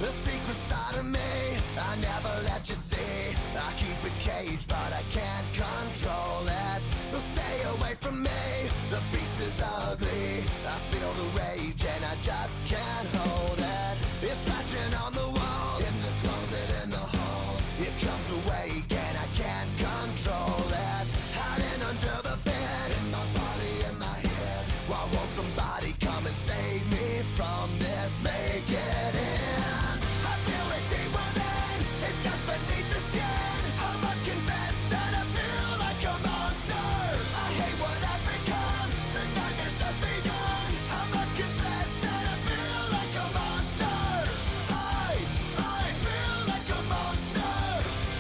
The secret side of me, I never let you see. I keep it caged, but I can't control it. So stay away from me, the beast is ugly. I feel the rage and I just can't hold it. It's scratching on the walls, in the closet, in the halls. It comes awake and I can't control it. Hiding under the bed, in my body, in my head. Why won't somebody come and save me from this? Make it end. I feel it deep within, it's just beneath the skin. I must confess that I feel like a monster. I hate what I've become, the nightmare's just begun. I must confess that I feel like a monster. I feel like a monster.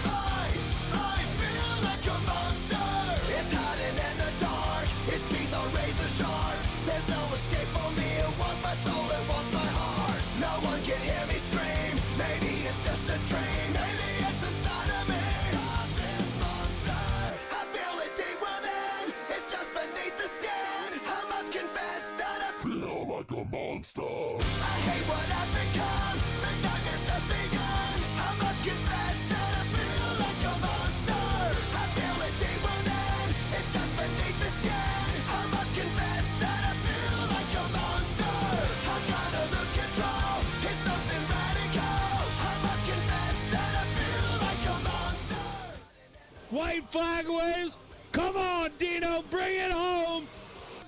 I feel like a monster. It's hiding in the dark, its teeth are razor sharp. There's no escape for me, it wants my soul, it wants my heart. No one can hear me scream, maybe it's just a dream. Maybe it's inside of me. Stop this monster. I feel it deep within, it's just beneath the skin. I must confess that I feel like a monster. I hate what I've become, the nightmare's just begun. I must confess that I feel like a monster. I feel it deep within, it's just beneath the skin. I must confess that I feel like a monster. I'm gonna lose control, it's something radical. I must confess that I feel like a monster. White flag waves. Come on, Dino, bring it home.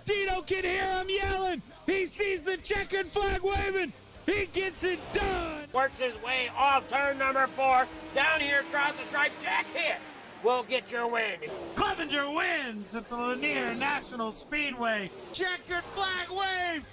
Dino can hear him yelling. He sees the checkered flag waving. He gets it done. Works his way off turn number 4. Down here across the stripe. Jack hit. Will get your win. Clevenger wins at the Lanier National Speedway. Checkered flag wave.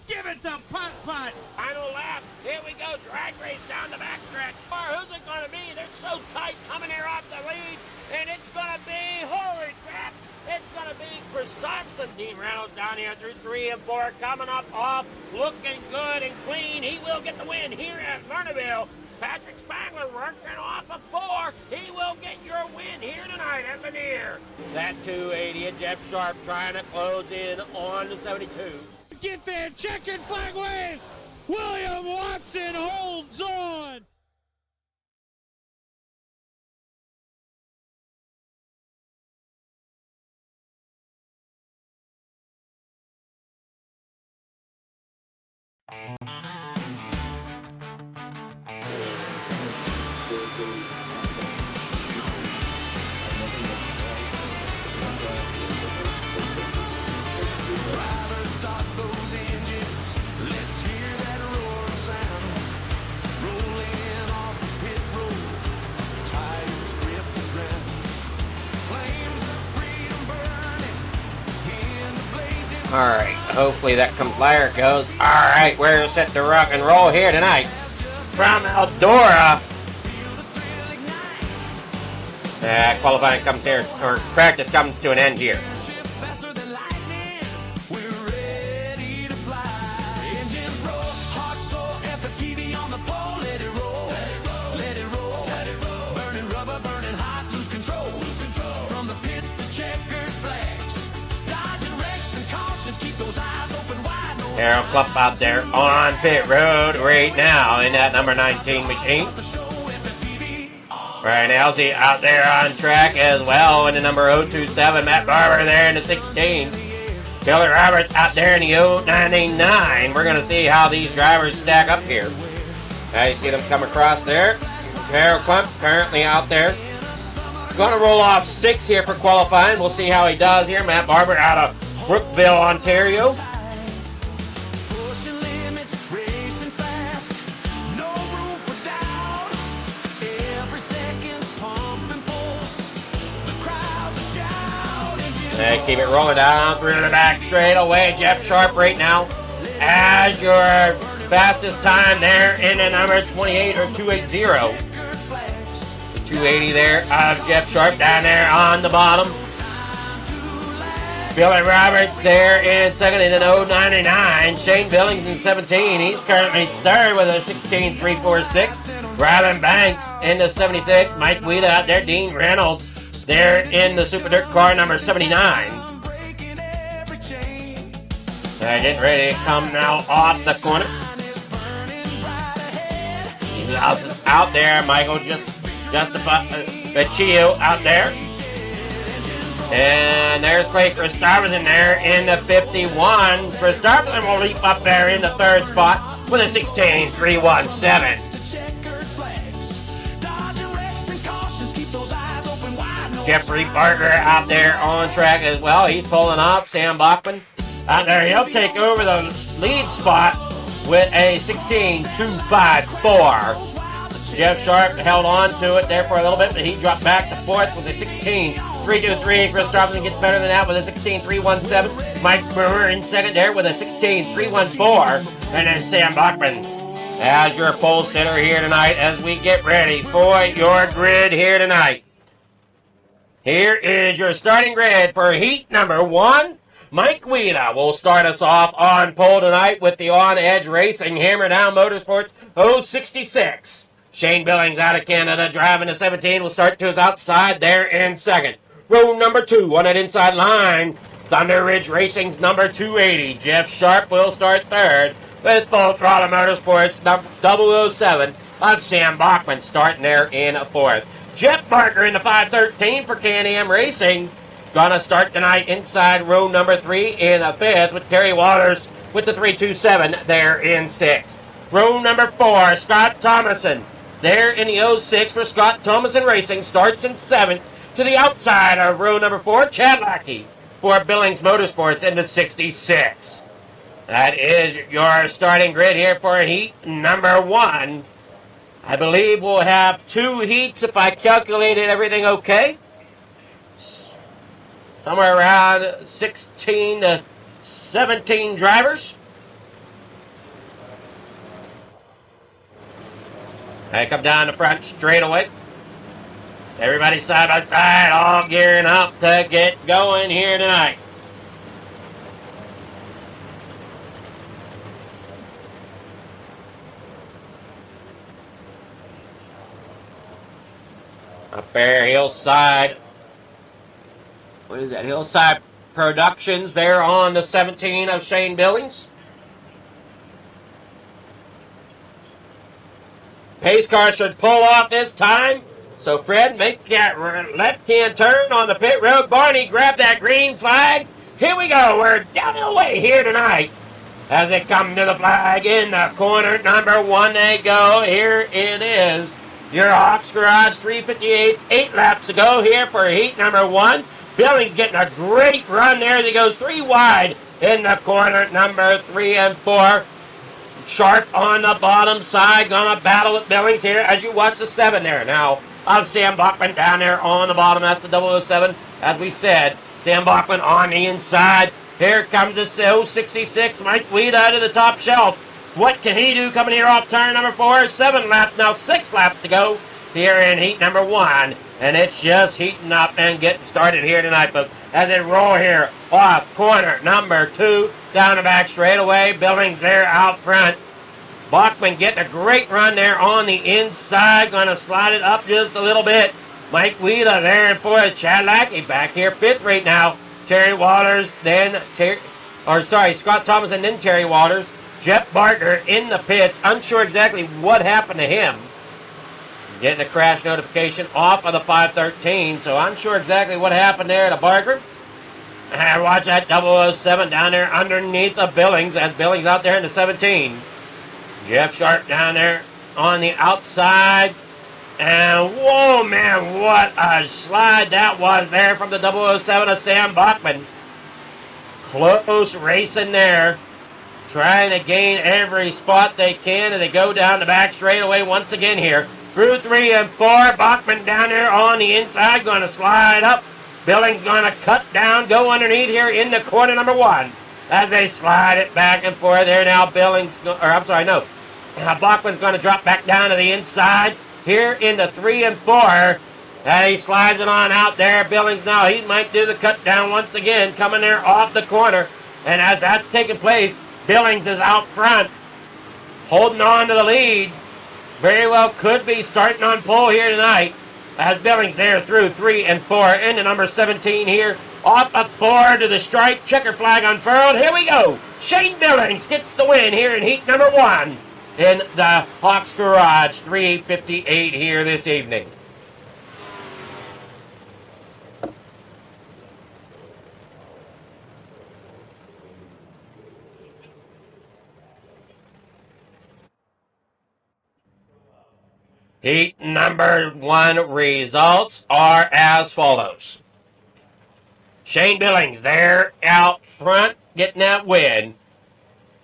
Give it to Putt Putt. Final lap. Here we go. Drag race down the backstretch. Who's it going to be? They're so tight coming here off the lead. And it's going to be, holy crap, it's going to be Chris Thompson. Dean Reynolds down here through 3 and 4. Coming up off, looking good and clean. He will get the win here at Lernerville. Patrick Spangler working off of 4. He will get your win here tonight at Lanier. That 280 and Jeff Sharp trying to close in on the 72. Get there, checkered flag wave. William Watson holds on. Drivers, start those engines. Let's hear that roar sound. Rolling off the pit road. Tires grip the ground. Flames of freedom burning in the blazing. All right, hopefully that comes. There it goes. All right, we're set to rock and roll here tonight from Eldora. Qualifying comes here, or practice comes to an end here. Faster than lightning. We're ready to fly. Engines roar, heart soar, FFTV on the pole. Let it roll, let it roll, let it roll. Burning rubber, burning hot, lose control, lose control. From the pits to checkered flags, dodging wrecks and cautions. Keep those eyes open wide. No Harold Clump out there on pit road right now in that number 19 machine. Brian Elsey out there on track as well in the number 027. Matt Barber there in the 16. Billy Roberts out there in the 099. We're going to see how these drivers stack up here. Now you see them come across there. Harold Clump currently out there. Going to roll off 6 here for qualifying. We'll see how he does here. Matt Barber out of Brookville, Ontario. pushing limits, racing fast. No room for doubt. Every second's pumping pulse. The crowds are shouting. They keep it rolling down through the back straight away. Jeff Sharp right now as your fastest time there in the number 28 or 280. The 280 there of Jeff Sharp down there on the bottom. Billy Roberts there in second in an 099. Shane Billings in 17. He's currently third with a 16.346. Rylan Banks in the 76. Mike Wheeler out there. Dean Reynolds there in the Super Dirt car number 79. They're getting ready to come now off the corner. out there. Michael Vecchio out there. And there's Clay Christopherson there in the 51. Christopherson will leap up there in the third spot with a 16.317. Jeffrey Barker out there on track as well. He's pulling up. Sam Bachman out there. He'll take over the lead spot with a 16.254. Jeff Sharp held on to it there for a little bit, but he dropped back to fourth with a 16.323. Chris Robinson gets better than that with a 16.317. Mike Brewer in second there with a 16.314. And then Sam Bachman as your pole sitter here tonight as we get ready for your grid here tonight. Here is your starting grid for heat number 1. Mike Wheeler will start us off on pole tonight with the On Edge Racing Hammer Down Motorsports 066. Shane Billings out of Canada driving the 17 will start to his outside there in second. Row number 2 on that inside line. Thunder Ridge Racing's number 280. Jeff Sharp will start third with Full Throttle Motorsports number 007 of Sam Bachman starting there in fourth. Jeff Barker in the 513 for Can-Am Racing. Gonna start tonight inside row number 3 in fifth with Terry Waters with the 327 there in sixth. Row number 4, Scott Thomason. There in the 06 for Scott Thomason Racing starts in seventh to the outside of row number 4, Chad Lackey for Billings Motorsports in the 66. That is your starting grid here for heat number 1. I believe we'll have 2 heats if I calculated everything okay. Somewhere around 16 to 17 drivers. They come down the front straightaway. Everybody side by side, all gearing up to get going here tonight. Up there, Hillside. What is that? Hillside Productions there on the 17 of Shane Billings. Pace car should pull off this time. So Fred, make that left-hand turn on the pit road. Barney, grab that green flag. Here we go. We're down the way here tonight. As they come to the flag in the corner, number 1 they go. Here it is. Your Hawks Garage 358s, 8 laps to go here for heat number 1. Billings getting a great run there as he goes 3 wide in the corner, number 3 and 4. Sharp on the bottom side, gonna battle with Billings here as you watch the 7 there. Now, of Sam Bachman down there on the bottom, that's the 007. As we said, Sam Bachman on the inside. Here comes the 066, Mike Weeda to the top shelf. What can he do coming here off turn number 4? 7 laps, now 6 laps to go here in heat number 1. And it's just heating up and getting started here tonight, folks. As they roll here off corner number 2, down the back straightaway. Billings there out front. Bachman getting a great run there on the inside. Going to slide it up just a little bit. Mike Wheeler there in fourth. Chad Lackey back here 5th right now. Terry Waters, then Scott Thomas and then Terry Waters. Jeff Barker in the pits. Unsure exactly what happened to him. Getting a crash notification off of the 513, so unsure exactly what happened there to Barker. And watch that 007 down there underneath the Billings, as Billings out there in the 17. Jeff Sharp down there on the outside. And whoa, man, what a slide that was there from the 007 of Sam Bachman. Close racing there. Trying to gain every spot they can as they go down the back straightaway once again here. Through 3 and 4, Bachman down there on the inside, going to slide up. Billings going to cut down, go underneath here in the corner number 1. As they slide it back and forth there now, Bachman's going to drop back down to the inside here in the 3 and 4. And he slides it on out there. Billings now, he might do the cut down once again, coming there off the corner. And as that's taking place, Billings is out front, holding on to the lead. Very well could be starting on pole here tonight. As Billings there through 3 and 4 into number 17 here. Off of 4 to the stripe. Checker flag unfurled. Here we go. Shane Billings gets the win here in heat number 1. in the Hawks Garage. 3:58 here this evening. Heat number 1 results are as follows. Shane Billings there out front getting that win.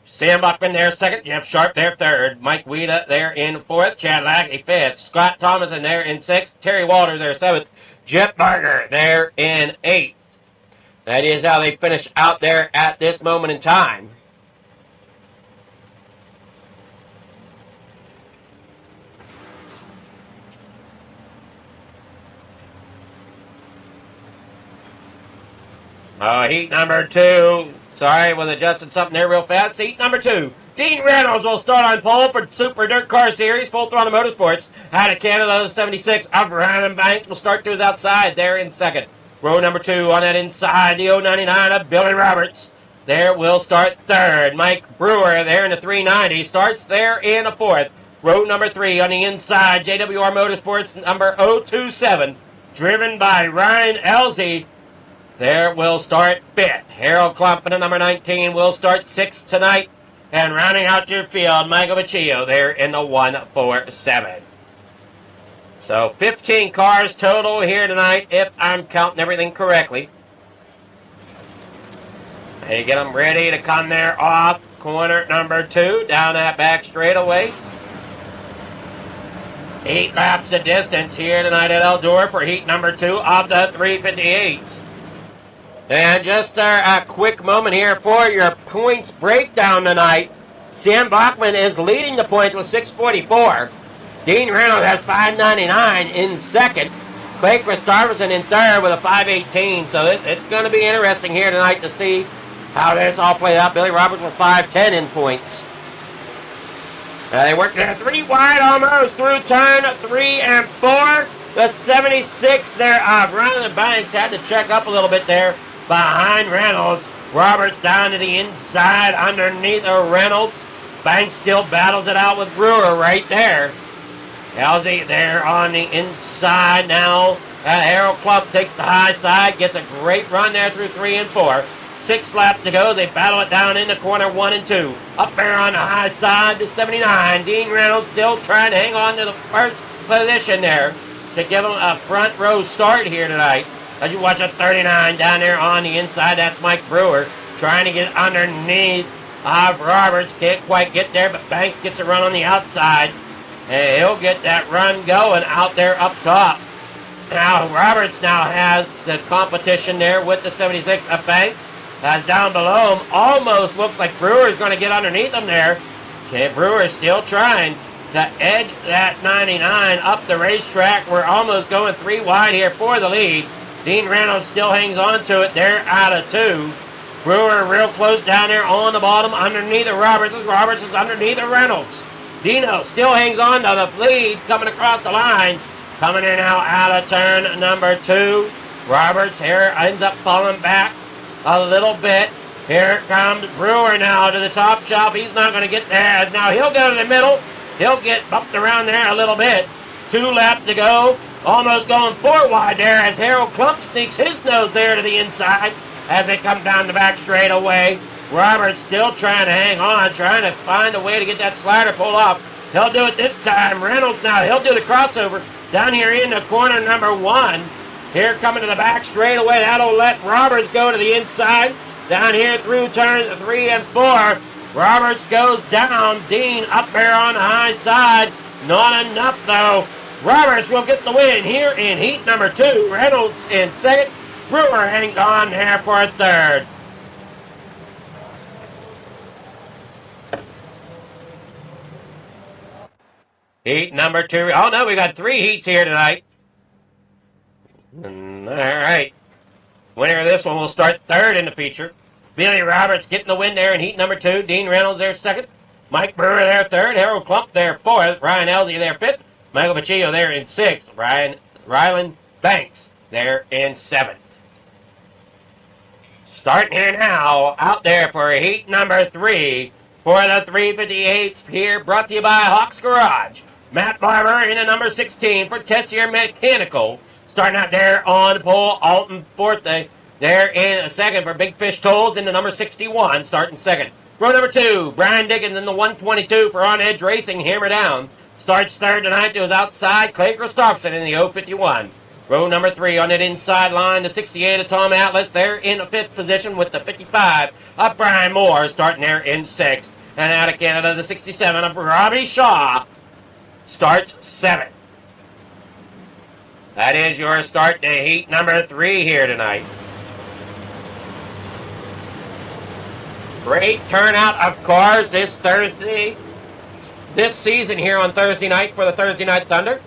Sam Buckman there second. Jeff Sharp there third. Mike Weeda there in fourth. Chad Lackey fifth. Scott Thomason there in sixth. Terry Walters there seventh. Jeff Barger there in eighth. That is how they finish out there at this moment in time. Heat number 2. Sorry, was adjusting something there real fast. Heat number 2. Dean Reynolds will start on pole for Super Dirt Car Series. Full Throttle Motorsports out of Canada. 76 of Ryan Banks will start to his outside there in second. Row number 2 on that inside. The 099 of Billy Roberts. There will start third. Mike Brewer there in the 390. Starts there in a fourth. Row number 3 on the inside. JWR Motorsports number 027. Driven by Ryan Elsie. There will start fifth. Harold Klump in the number 19 will start sixth tonight. And rounding out your field, Michael Baccio there in the 147. So 15 cars total here tonight, if I'm counting everything correctly. They get them ready to come there off corner number 2 down that back straightaway. 8 laps of distance here tonight at Eldora for heat number 2 of the 358. And just a quick moment here for your points breakdown tonight. Sam Bachman is leading the points with 644. Dean Reynolds has 599 in second. Clay Christopherson in third with a 518. So it's going to be interesting here tonight to see how this all plays out. Billy Roberts with 510 in points. They worked there 3 wide almost through turn 3 and 4. The 76 there of Ryan Banks had to check up a little bit there behind Reynolds. Roberts down to the inside underneath of Reynolds. Banks still battles it out with Brewer right there. Elsie there on the inside now. Harold Klump takes the high side, gets a great run there through 3 and 4. 6 laps to go. They battle it down into corner 1 and 2. Up there on the high side to 79. Dean Reynolds still trying to hang on to the first position there to give him a front row start here tonight. As you watch a 39 down there on the inside, that's Mike Brewer trying to get underneath Roberts. Can't quite get there, but Banks gets a run on the outside. And he'll get that run going out there up top. Now, Roberts now has the competition there with the 76 of Banks. Down below him, almost looks like Brewer's going to get underneath him there. Okay, Brewer's still trying to edge that 99 up the racetrack. We're almost going 3 wide here for the lead. Dean Reynolds still hangs on to it. They're out of 2. Brewer real close down there on the bottom underneath of Roberts. Roberts is underneath of Reynolds. Dino still hangs on to the lead coming across the line. Coming in now out of turn number 2. Roberts here ends up falling back a little bit. Here comes Brewer now to the top shelf. He's not going to get there. Now he'll go to the middle. He'll get bumped around there a little bit. 2 laps to go. Almost going 4 wide there as Harold Klump sneaks his nose there to the inside as they come down the back straightaway. Roberts still trying to hang on, trying to find a way to get that slider pulled off. He'll do it this time. Reynolds now, he'll do the crossover down here in the corner number 1. Here coming to the back straightaway. That'll let Roberts go to the inside. Down here through turns 3 and 4. Roberts goes down. Dean up there on the high side. Not enough though. Roberts will get the win here in heat number 2. Reynolds in second. Brewer hangs on there for a third. Heat number 2. Oh no, we got 3 heats here tonight. All right. Winner of this one will start third in the feature. Billy Roberts getting the win there in heat number 2. Dean Reynolds there second. Mike Brewer there third. Harold Klump there fourth. Ryan Elsie there fifth. Michael Baccio there in 6th. Rylan Banks there in 7th. Starting here now, out there for heat number 3. for the 358s here, brought to you by Hawks Garage. Matt Barber in the number 16 for Tessier Mechanical. Starting out there on the pole, Alton Forte there in a second for Big Fish Tolls in the number 61, starting second. Row number 2, Brian Dickens in the 122 for On Edge Racing, Hammer Down. Starts third tonight to his outside, Clay Christopherson in the 051. Row number 3 on that inside line, the 68 of Tom Atlas there in the 5th position with the 55 of Brian Moore, starting there in 6th. And out of Canada, the 67 of Robbie Shaw starts 7th. That is your start to heat number 3 here tonight. Great turnout of cars this season here on Thursday night for the Thursday Night Thunder.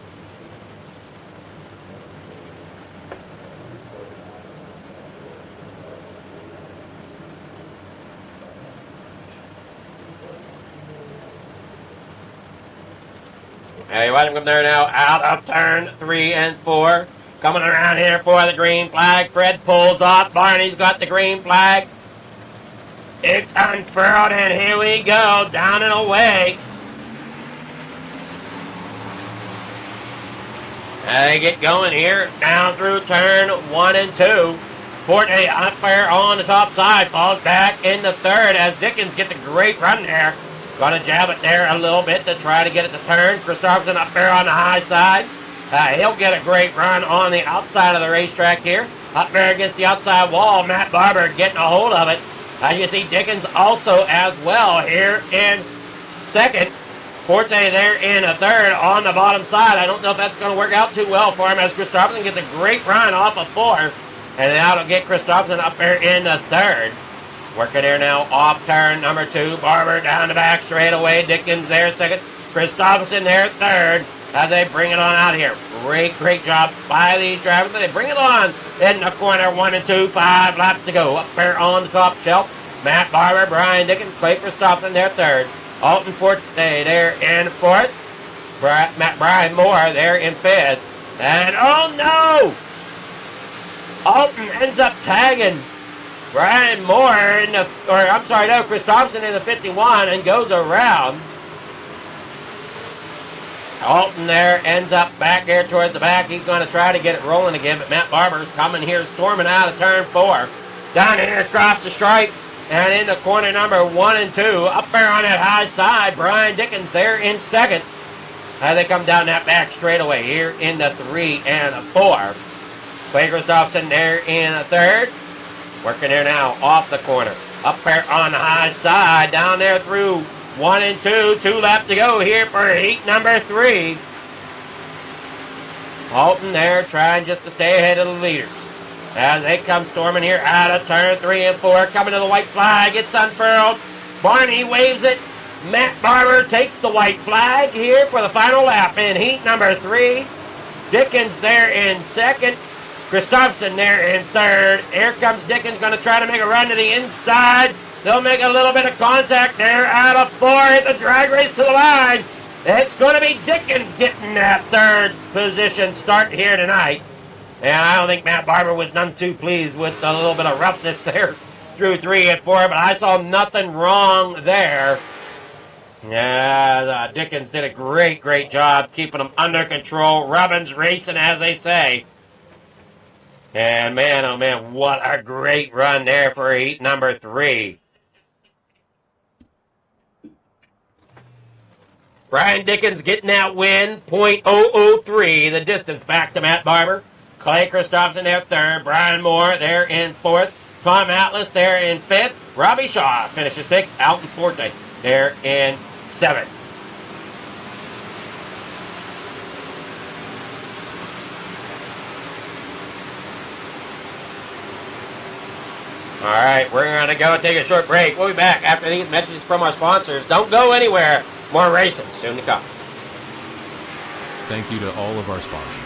Hey, watch him come there now, out of turn 3 and 4. Coming around here for the green flag. Fred pulls off. Barney's got the green flag. It's unfurled, and here we go, down and away. They get going here, down through turn 1 and 2. Forte up there on the top side, falls back in the third as Dickens gets a great run there. Gonna jab it there a little bit to try to get it to turn. Christopherson up there on the high side. He'll get a great run on the outside of the racetrack here. Up there against the outside wall, Matt Barber getting a hold of it. You see Dickens also as well here in second. Forte there in a third on the bottom side. I don't know if that's going to work out too well for him as Christopherson gets a great run off of 4. And now it'll get Christopherson up there in the third. Working there now off turn number 2. Barber down the back straight away. Dickens there second. Christopherson there third as they bring it on out here. Great job by these drivers. They bring it on in the corner 1 and 2. 5 laps to go. Up there on the top shelf. Matt Barber, Brian Dickens, Clay Christopherson there third. Alton Forte there in 4th. Brian Moore there in 5th. And oh no! Alton ends up tagging Brian Moore Christopherson in the 51 and goes around. Alton there ends up back there towards the back. He's going to try to get it rolling again, but Matt Barber's coming here, storming out of turn 4. Down here across the stripe and in the corner number 1 and 2. Up there on that high side, Brian Dickens there in second. As they come down that back straightaway here in the 3 and 4. Clay Christopherson there in a third. Working there now off the corner. Up there on the high side, down there through 1 and 2. 2 laps to go here for heat number 3. Alton there trying just to stay ahead of the leaders. As they come storming here out of turn 3 and 4. Coming to the white flag. It's unfurled. Barney waves it. Matt Barber takes the white flag here for the final lap in heat number 3. Dickens there in second. Christopherson there in third. Here comes Dickens, going to try to make a run to the inside. They'll make a little bit of contact there out of 4 at the drag race to the line. It's going to be Dickens getting that third position start here tonight. And I don't think Matt Barber was none too pleased with a little bit of roughness there through 3 and 4, but I saw nothing wrong there. Yeah, Dickens did a great job keeping them under control. Robbins racing, as they say. And man, oh man, what a great run there for heat number 3. Brian Dickens getting that win, .003, the distance back to Matt Barber. Clay Christopherson there third. Brian Moore there in 4th. Tom Atlas there in 5th. Robbie Shaw finishes 6th. Alton Forte there in 7th. All right, we're going to go take a short break. We'll be back after these messages from our sponsors. Don't go anywhere. More racing soon to come. Thank you to all of our sponsors.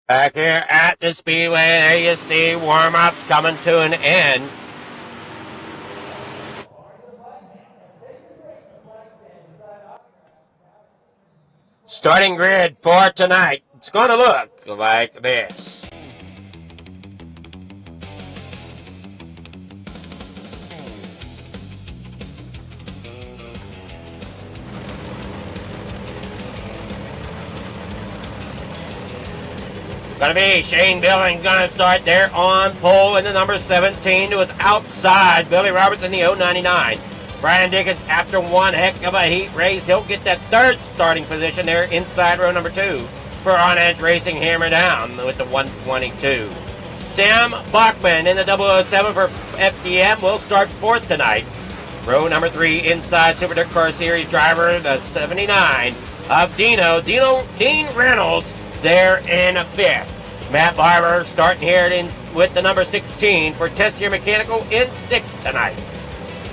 Back here at the Speedway, there you see warm-ups coming to an end. Starting grid for tonight, it's going to look like this. Going to be Shane Billings going to start there on pole in the number 17 to his outside. Billy Roberts in the 099. Brian Dickens, after one heck of a heat race, he'll get that third starting position there inside row number 2 for On Edge Racing Hammer Down with the 122. Sam Bachman in the 007 for FDM will start fourth tonight. Row number 3 inside Super Dirt Car Series driver, the 79 of Dean Reynolds there in fifth. Matt Barber starting here with the number 16 for Tessier Mechanical in sixth tonight.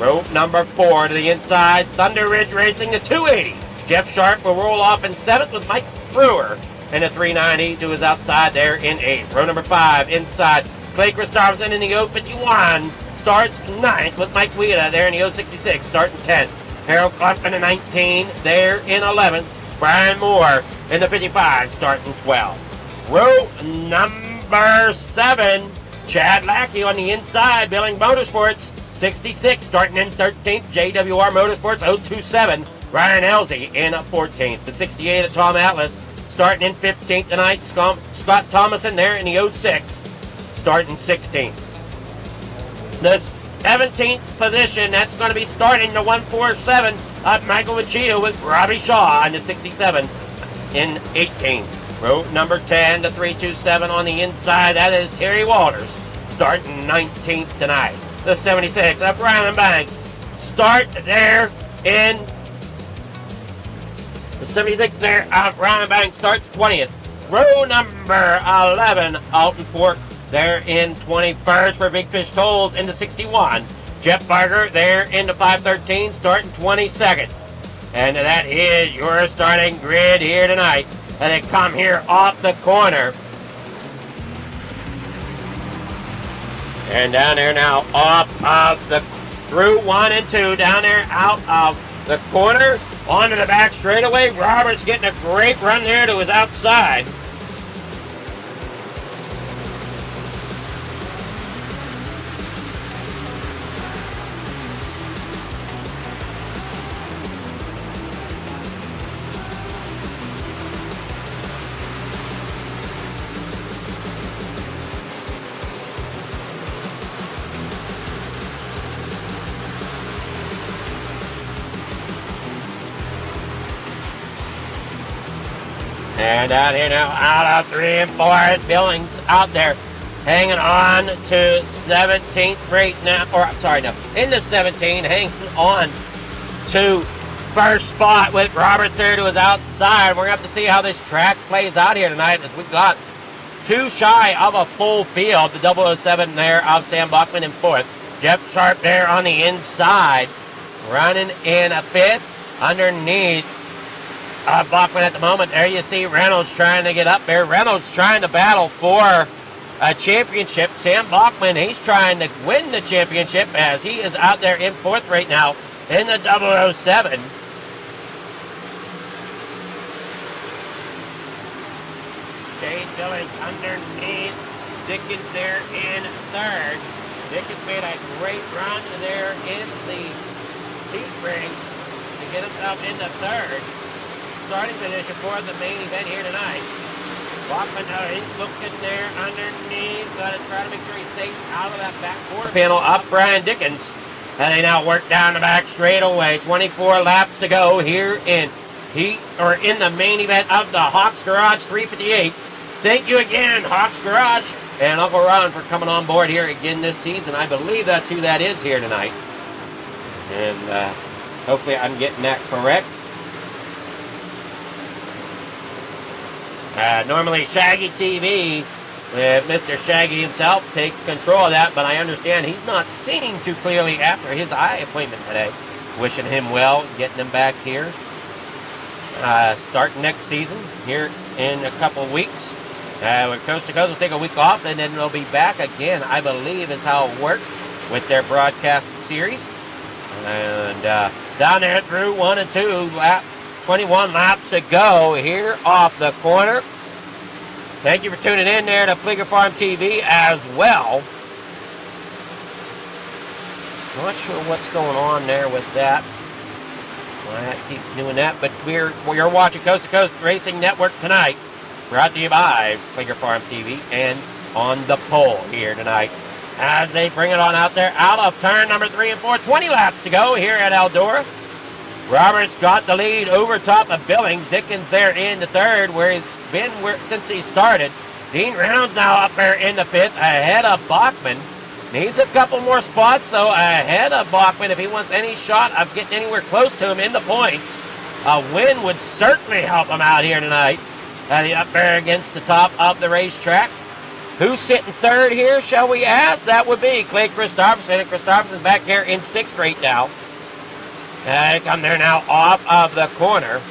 Row number 4 to the inside, Thunder Ridge Racing, the 280. Jeff Sharp will roll off in 7th with Mike Brewer in the 390 to his outside there in 8th. Row number 5 inside, Clay Christopherson in the 051 starts 9th with Mike Wheeler there in the 066 starting 10th. Harold Clump in the 19 there in 11th. Brian Moore in the 55 starting 12th. Row number 7, Chad Lackey on the inside, Billing Motorsports. 66 starting in 13th, JWR Motorsports 027, Ryan Elsey in 14th. The 68 of Tom Atlas starting in 15th tonight, Scott Thomason there in the 06 starting 16th. The 17th position, that's going to be starting the 147 of Michael Machio with Robbie Shaw in the 67 in 18th. Row number 10 to 327 on the inside, that is Terry Walters starting 19th tonight. The 76 of Ryland Banks start there in the 76 there of Ryland Banks starts 20th. Row number 11, Alton Fork there in 21st for Big Fish Tolls in the 61. Jeff Barger there in the 513 starting 22nd. And that is your starting grid here tonight. And they come here off the corner. And down there now, off of the through 1 and 2, down there out of the corner, onto the back straightaway. Roberts getting a great run there to his outside. And out here now, out of 3 and 4, Billings out there, hanging on to 17th right now, or I'm sorry, no, in the 17, hanging on to first spot with Roberts there to his outside. We're going to have to see how this track plays out here tonight, as we've got too shy of a full field. The 007 there of Sam Bachman in fourth. Jeff Sharp there on the inside, running in a fifth underneath Bachman at the moment. There you see Reynolds trying to get up there. Reynolds trying to battle for a championship. Sam Bachman, he's trying to win the championship as he is out there in fourth right now in the 007. Shane Billings underneath. Dickens there in third. Dickens made a great run there in the heat race to get himself into third. Starting position for the main event here tonight. Bachman, he's looking there underneath. Got to try to make sure he stays out of that back quarter panel up Brian Dickens. And they now work down the back straightaway. 24 laps to go here in the main event of the Hawks Garage 358s. Thank you again, Hawks Garage and Uncle Ron, for coming on board here again this season. I believe that's who that is here tonight. And hopefully I'm getting that correct. Normally Shaggy TV, with Mr. Shaggy himself, takes control of that, but I understand he's not seeing too clearly after his eye appointment today. Wishing him well, getting him back here. Starting next season here in a couple weeks. Coast to Coast will take a week off, and then they'll be back again, I believe is how it worked with their broadcast series. And down there through 1 and 2, 21 laps to go here off the corner. Thank you for tuning in there to Fleeger Farm TV as well. Not sure what's going on there with that. I keep doing that, but we're watching Coast to Coast Racing Network tonight. Brought to you by Fleeger Farm TV and on the pole here tonight. As they bring it on out there, out of turn number 3 and 4, 20 laps to go here at Eldora. Roberts got the lead over top of Billings. Dickens there in the third, where he's been since he started. Dean Reynolds now up there in the 5th, ahead of Bachman. Needs a couple more spots, though, ahead of Bachman if he wants any shot of getting anywhere close to him in the points. A win would certainly help him out here tonight. Up there against the top of the racetrack. Who's sitting third here, shall we ask? That would be Clay Christopherson, and Christopherson's back here in 6th right now. They come there now off of the corner.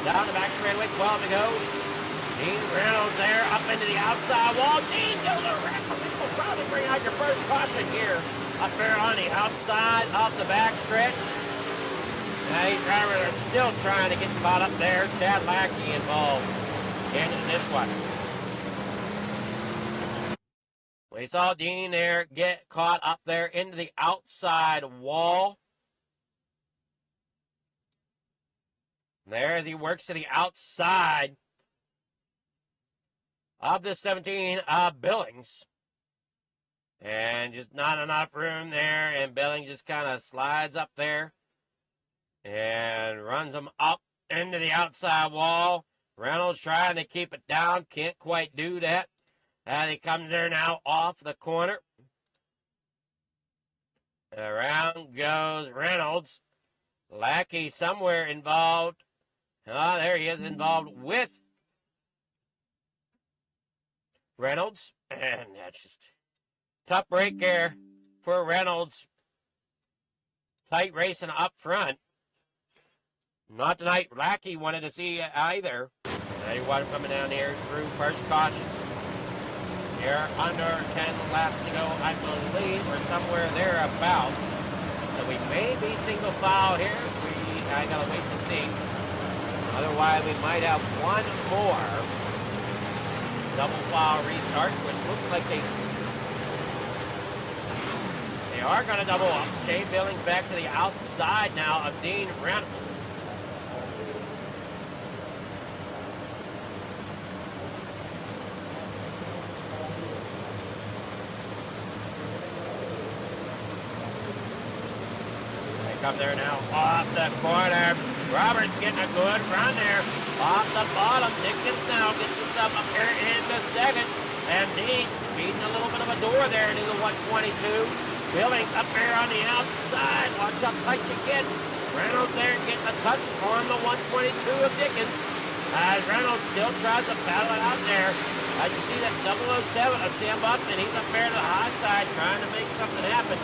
Down the back straightaway, 12 to go. Dean Reynolds there, up into the outside wall. Dean goes around. Will probably bring out your first caution here. Up there on the outside of the back stretch. Now he's still trying to get caught up there. Chad Lackey involved in this one. We saw Dean there get caught up there into the outside wall. There as he works to the outside of the 17 Billings. And just not enough room there, and Billings just kind of slides up there and runs him up into the outside wall. Reynolds trying to keep it down, can't quite do that. And he comes there now off the corner. Around goes Reynolds. Lackey somewhere involved. Oh, there he is, involved with Reynolds. And that's just tough break there for Reynolds. Tight racing up front. Not tonight Lackey wanted to see either. Now you want him coming down here through first caution. Here under 10 laps to go, I believe, or somewhere thereabouts. So we may be single file here. I gotta wait to see. Otherwise, we might have one more double file restart, which looks like they are going to double up. Shane Billings back to the outside now of Dean Reynolds. They come there now off the corner. Roberts getting a good run there off the bottom. Dickens now gets himself up here into second. And Dean beating a little bit of a door there into the 122. Billings up there on the outside. Watch how tight you get. Reynolds there getting a touch on the 122 of Dickens. As Reynolds still tries to battle it out there. You see that 007 of Sam Buckman. He's up there to the high side trying to make something happen.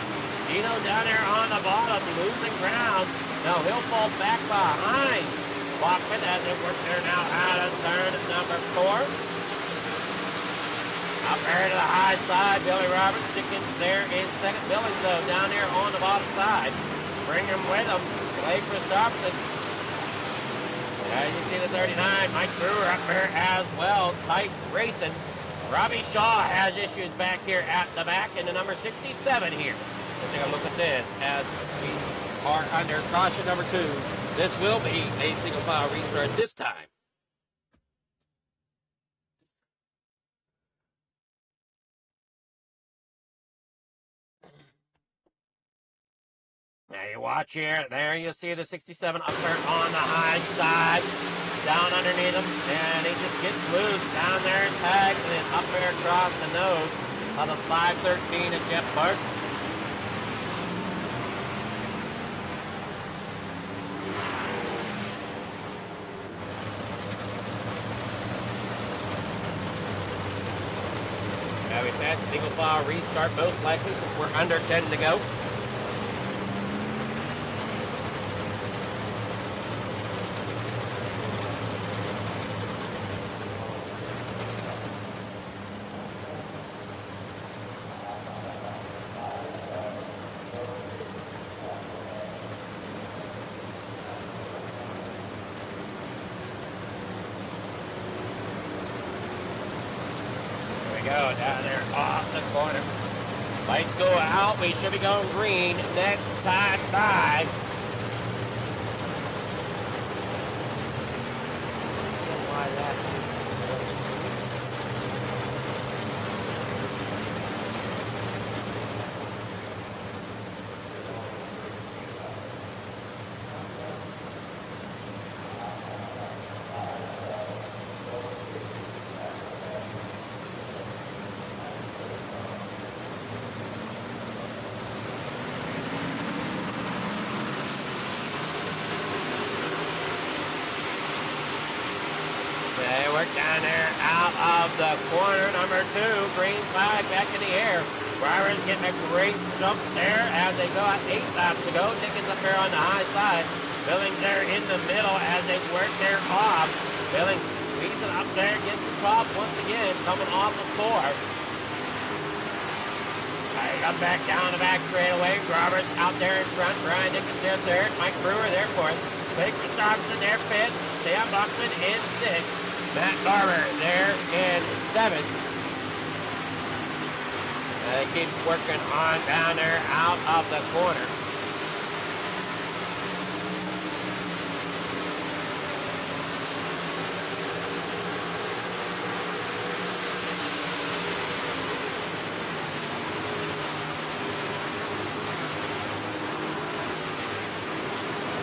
Dino down there on the bottom, losing ground. No, he'll fall back behind Bachman as they work there now out of turn at number 4. Up there to the high side, Billy Roberts Dickens there in second. Billings, though, down there on the bottom side. Bring him with him. Clay Christopherson. As you see the 39, Mike Brewer up there as well. Tight racing. Robbie Shaw has issues back here at the back in the number 67 here. Let's take a look at this as we are under caution number 2. This will be a single file restart this time. Now you watch here. There you see the 67 up there on the high side. Down underneath him. And he just gets loose down there and tags and then up there across the nose of the 513 of Jeff Barton. Now we said single file restart most likely since we're under 10 to go. Go down there off the corner. Lights go out. We should be going green next time by. Why that? Down there out of the corner, number 2, green flag back in the air. Brier's getting a great jump there as they go at 8 laps to go. Dickens up there on the high side. Billings there in the middle as they work their off. Billings squeezing up there, gets the top once again, coming off the 4. They come back down the back straightaway. Roberts out there in front. Brian Dickens there third. Mike Brewer there fourth. Baker Thompson there fifth. Sam Buckman in sixth. Matt Barber there in 7th. They keep working on down there out of the corner.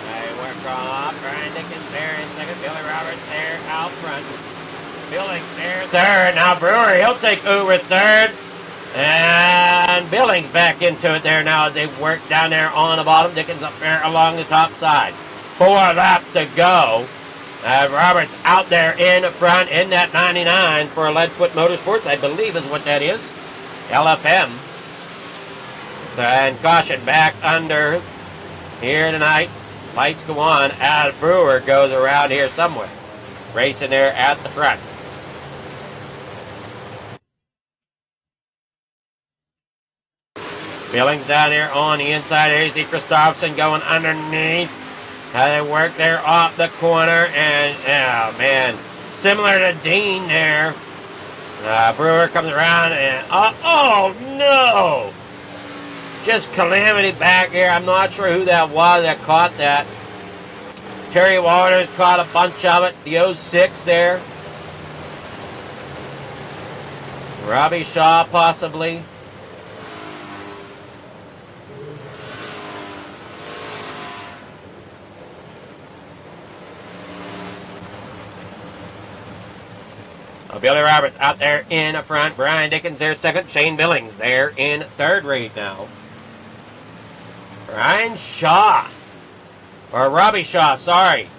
They work off. Brian Dickens there in second. Billy Roberts there out front. Billings there third. Now Brewer, he'll take over third. And Billings back into it there now as they work down there on the bottom. Dickens up there along the top side. 4 laps to go. Roberts out there in front in that 99 for Leadfoot Motorsports, I believe is what that is. LFM. And caution back under here tonight. Lights go on as Brewer goes around here somewhere. Racing there at the front. Billings down there on the inside. Here you see Christopherson going underneath. How they work there off the corner. And, oh man, similar to Dean there. Brewer comes around and, oh no! Just calamity back here. I'm not sure who that was that caught that. Terry Waters caught a bunch of it. The 06 there. Robbie Shaw possibly. Billy Roberts out there in front. Brian Dickens there second. Shane Billings there in third right now. Ryan Shaw. Or Robbie Shaw, sorry.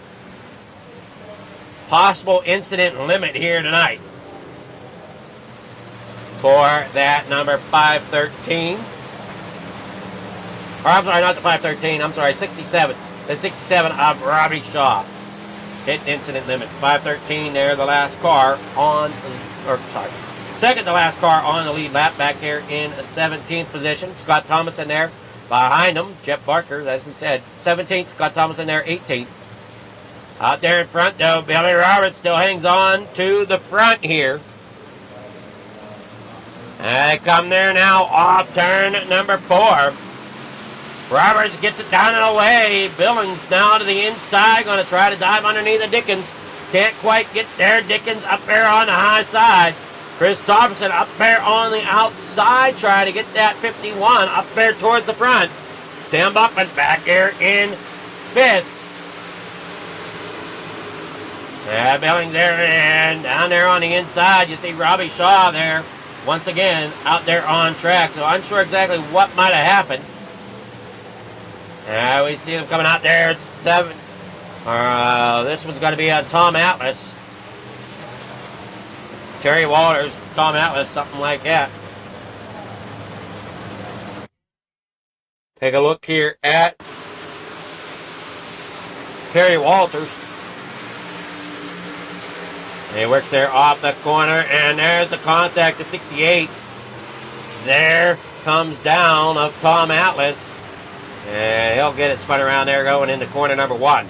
Possible incident limit here tonight. for that number 513. Or I'm sorry, not the 513. I'm sorry, 67. The 67 of Robbie Shaw. Hit incident limit. 513 there, the last car on, or sorry, second to last car on the lead lap back here in 17th position. Scott Thomas in there behind him. Jeff Barker, as we said, 17th. Scott Thomas in there, 18th. Out there in front, though, Billy Roberts still hangs on to the front here. And they come there now off turn number 4. Roberts gets it down and away. Billings now to the inside, going to try to dive underneath the Dickens. Can't quite get there. Dickens up there on the high side. Christopherson up there on the outside, trying to get that 51 up there towards the front. Sam Buckman back here in 5th. Yeah, Billings there, and down there on the inside, you see Robbie Shaw there, once again, out there on track. So unsure exactly what might have happened. We see them coming out there at 7. This one's going to be on Tom Atlas. Terry Walters, Tom Atlas, something like that. Take a look here at Terry Walters. He works there off the corner, and there's the contact to 68. There comes down of Tom Atlas. And he'll get it spun around there going into corner number 1.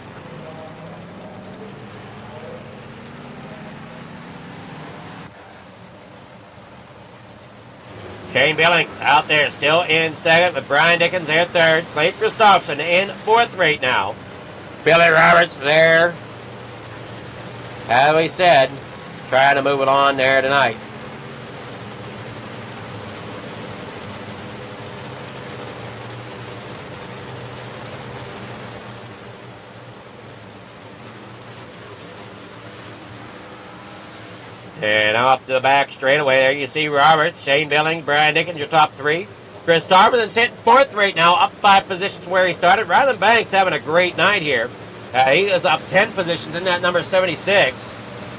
Shane Billings out there still in 2nd with Brian Dickens there 3rd. Clay Christopherson in 4th right now. Billy Roberts there, as we said, trying to move it on there tonight. And off to the back straightaway there, you see Roberts, Shane Billings, Brian Dickens, your top 3. Chris Starbury sitting 4th right now, up 5 positions where he started. Ryland Banks having a great night here. He is up 10 positions in that number 76.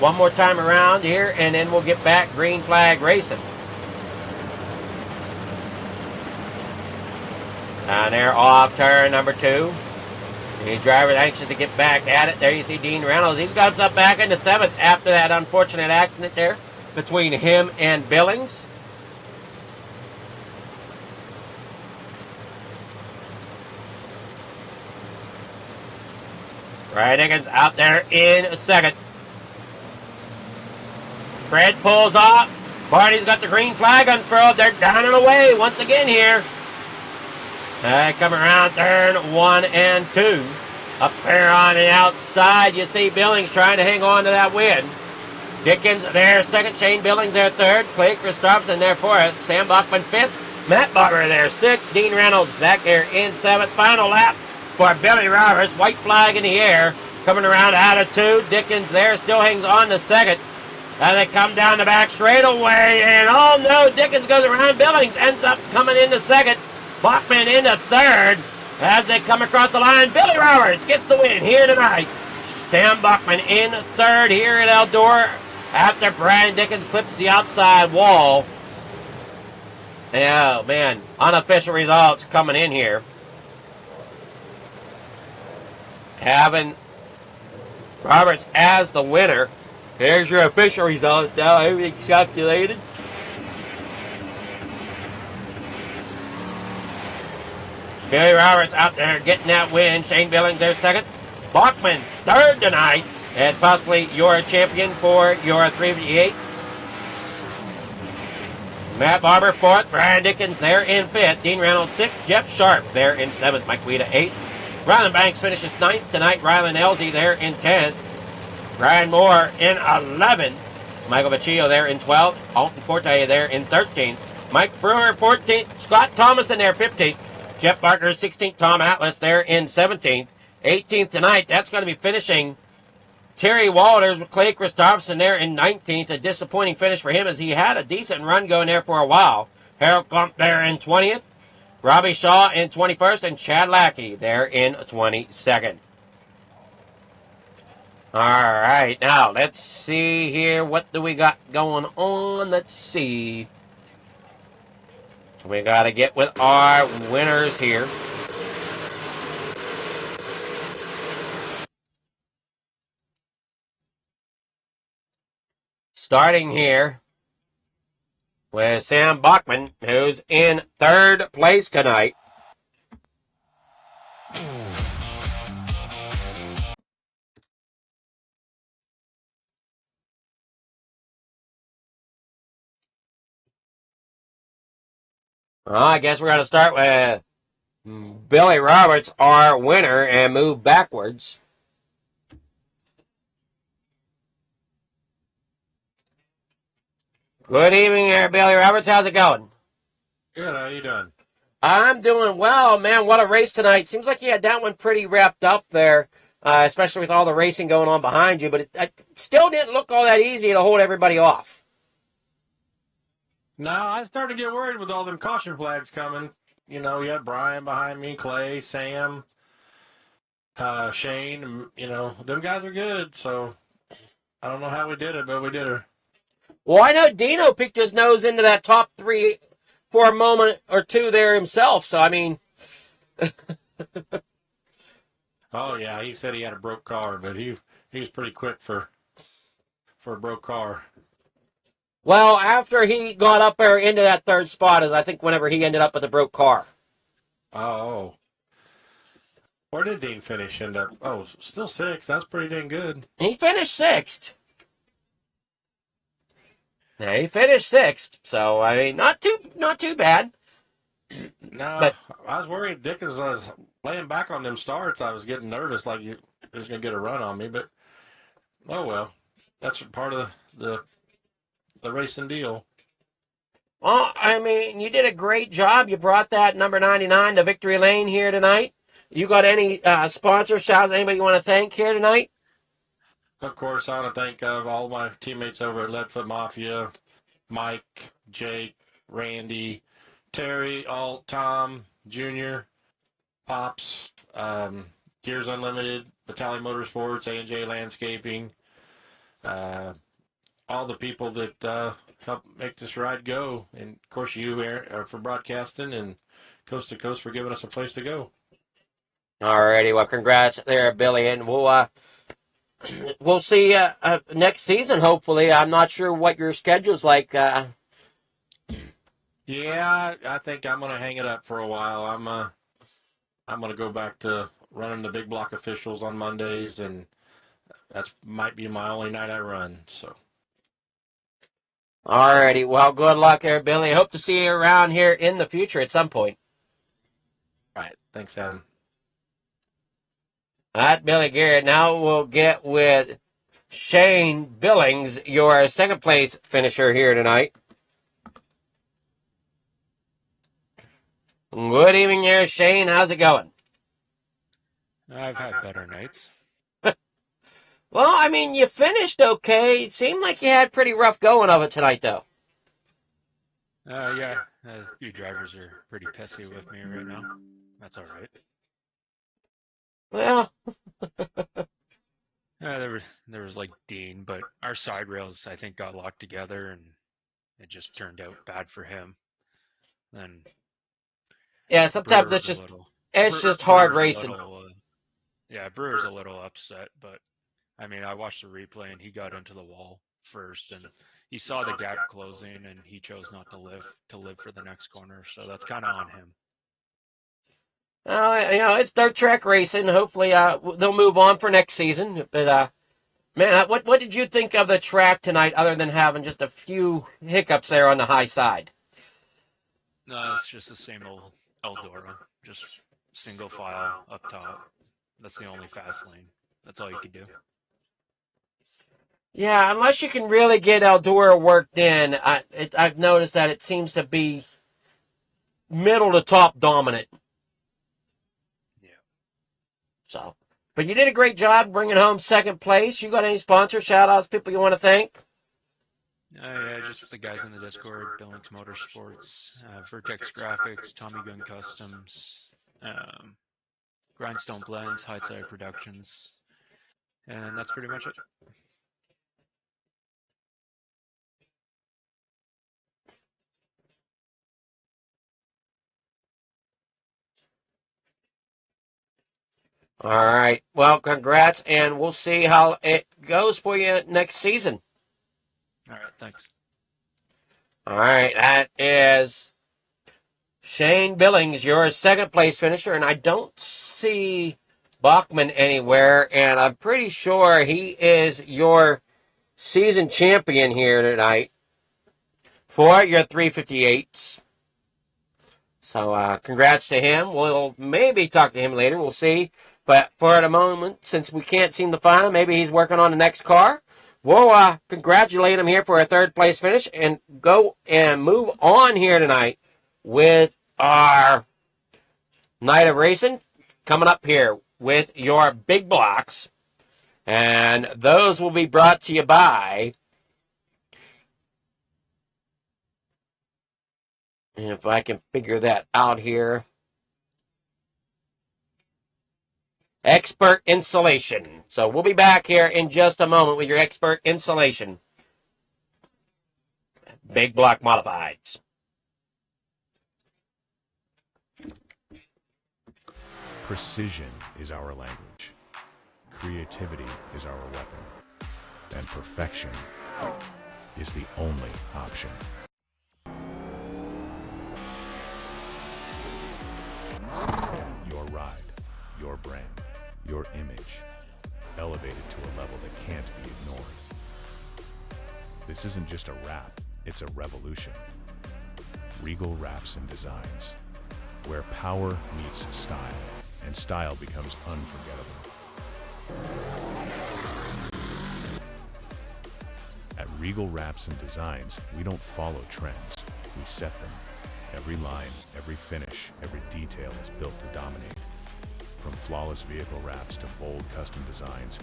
One more time around here, and then we'll get back green flag racing. Down there off turn number 2. The driver anxious to get back at it. There you see Dean Reynolds. He's got up back into 7th after that unfortunate accident there between him and Billings. Brian Dickens out there in 2nd. Fred pulls off. Barney's got the green flag unfurled. They're down and away once again here. Coming around turn 1 and 2. Up there on the outside, you see Billings trying to hang on to that win. Dickens there 2nd. Shane Billings there 3rd. Clay Christopherson there 4th. Sam Buckman 5th. Matt Barber there 6th. Dean Reynolds back there in 7th. Final lap for Billy Roberts. White flag in the air. Coming around out of 2. Dickens there still hangs on to 2nd. And they come down the back straightaway. And oh no, Dickens goes around. Billings ends up coming into 2nd. Bachman into 3rd. As they come across the line, Billy Roberts gets the win here tonight. Sam Buckman in 3rd here at Eldora after Brian Dickens clips the outside wall. Oh man, unofficial results coming in here. Having Roberts as the winner. Here's your official results now. Everything's calculated. Billy Roberts out there getting that win. Shane Billings there 2nd. Bachman 3rd tonight. And possibly your champion for your 358s. Matt Barber 4th. Brian Dickens there in 5th. Dean Reynolds 6th. Jeff Sharp there in 7th. Mike Guida 8th. Ryland Banks finishes 9th tonight. Ryland Elsie there in 10th. Brian Moore in 11th. Michael Bacillo there in 12th. Alton Forte there in 13th. Mike Brewer 14th. Scott Thomas in there 15th. Jeff Barker 16th. Tom Atlas there in 17th. 18th tonight. That's going to be finishing Terry Walters with Clay Christopherson there in 19th. A disappointing finish for him as he had a decent run going there for a while. Harold Klump there in 20th. Robbie Shaw in 21st. And Chad Lackey there in 22nd. All right. Now, let's see here. What do we got going on? Let's see. We got to get with our winners here. Starting here with Sam Bachman, who's in third place tonight. Well, I guess we're going to start with Billy Roberts, our winner, and move backwards. Good evening there, Billy Roberts. How's it going? Good. How you doing? I'm doing well, man. What a race tonight. Seems like you had that one pretty wrapped up there, especially with all the racing going on behind you, but it still didn't look all that easy to hold everybody off. No, I started to get worried with all them caution flags coming. You know, you had Brian behind me, Clay, Sam, Shane. You know, them guys are good. So I don't know how we did it, but we did it. Well, I know Dino picked his nose into that top three for a moment or two there himself. So, I mean. Oh yeah, he said he had a broke car, but he was pretty quick for a broke car. Well, after he got up there into that third spot, is I think whenever he ended up with a broke car. Oh. Where did Dean finish? End up? Oh, still sixth. That's pretty dang good. He finished sixth. Yeah, he finished sixth. So I mean, not too bad. No, But I was worried. Dickens was laying back on them starts. I was getting nervous, like he was going to get a run on me. But oh well, that's part of the racing deal. well, I mean, you did a great job. You brought that number 99 to Victory Lane here tonight. You got any sponsor shouts? Anybody you want to thank here tonight? Of course, I want to thank all my teammates over at Leadfoot Mafia, Mike, Jake, Randy, Terry, Alt, Tom, Junior, Pops, Gears Unlimited, Battalion Motorsports, A&J Landscaping, all the people that help make this ride go, and of course you, Aaron, for broadcasting, and Coast to Coast for giving us a place to go. Alrighty, well, congrats there, Billy, and we'll see you next season. Hopefully, I'm not sure what your schedule's like. Yeah, I think I'm gonna hang it up for a while. I'm gonna go back to running the big block officials on Mondays, and that might be my only night I run. So. Alrighty, well, good luck there, Billy. Hope to see you around here in the future at some point. All right, thanks, Adam. Alright, Billy Garrett. Now we'll get with Shane Billings, your second place finisher here tonight. Good evening there, Shane. How's it going? I've had better nights. Well, I mean, you finished okay. It seemed like you had pretty rough going of it tonight, though. Yeah, a few drivers are pretty pissy with me right now. That's all right. Well, There was like Dean, but our side rails I think got locked together, and it just turned out bad for him. Then yeah, sometimes Brewer's it's just hard Brewer's racing. Brewer's a little upset, but I mean, I watched the replay and he got into the wall first, and he saw the gap closing, and he chose not to live for the next corner. So that's kind of on him. It's dirt track racing. Hopefully, they'll move on for next season. But man, what did you think of the track tonight, other than having just a few hiccups there on the high side? No, it's just the same old Eldora, just single file up top. That's the only fast lane. That's all you can do. Yeah, unless you can really get Eldora worked in, I've noticed that it seems to be middle to top dominant. Yeah. So, but you did a great job bringing home second place. You got any sponsor shout outs, people you want to thank? Yeah, just the guys in the Discord, Billings Motorsports, Vertex Graphics, Tommy Gun Customs, Grindstone Blends, Hindsight Productions, and that's pretty much it. All right. Well, congrats, and we'll see how it goes for you next season. All right, thanks. All right, that is Shane Billings, your second place finisher, and I don't see Bachman anywhere, and I'm pretty sure he is your season champion here tonight for your 358s. So congrats to him. We'll maybe talk to him later. We'll see. But for the moment, since we can't seem to find him, maybe he's working on the next car. We'll congratulate him here for a third place finish and go and move on here tonight with our night of racing coming up here with your big blocks. And those will be brought to you by, if I can figure that out here, Expert Installation. So we'll be back here in just a moment with your Expert Installation. Big Block Modifieds. Precision is our language. Creativity is our weapon. And perfection is the only option. Your ride, your brand, your image, elevated to a level that can't be ignored. This isn't just a wrap, it's a revolution. Regal Wraps and Designs, where power meets style, and style becomes unforgettable. At Regal Wraps and Designs, we don't follow trends, we set them. Every line, every finish, every detail is built to dominate. From flawless vehicle wraps to bold custom designs,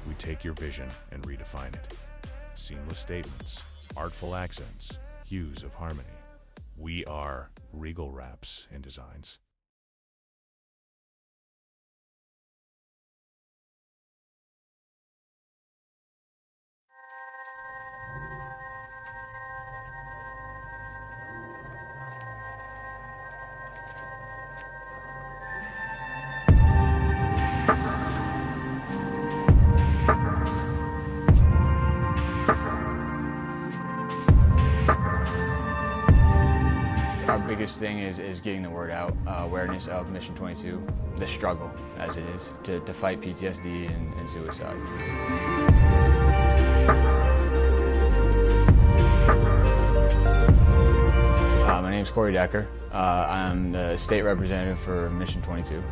we take your vision and redefine it. Seamless statements, artful accents, hues of harmony. We are Regal Wraps and Designs. Our biggest thing is getting the word out, awareness of Mission 22, the struggle as it is, to fight PTSD and suicide. My name is Corey Decker. I'm the state representative for Mission 22.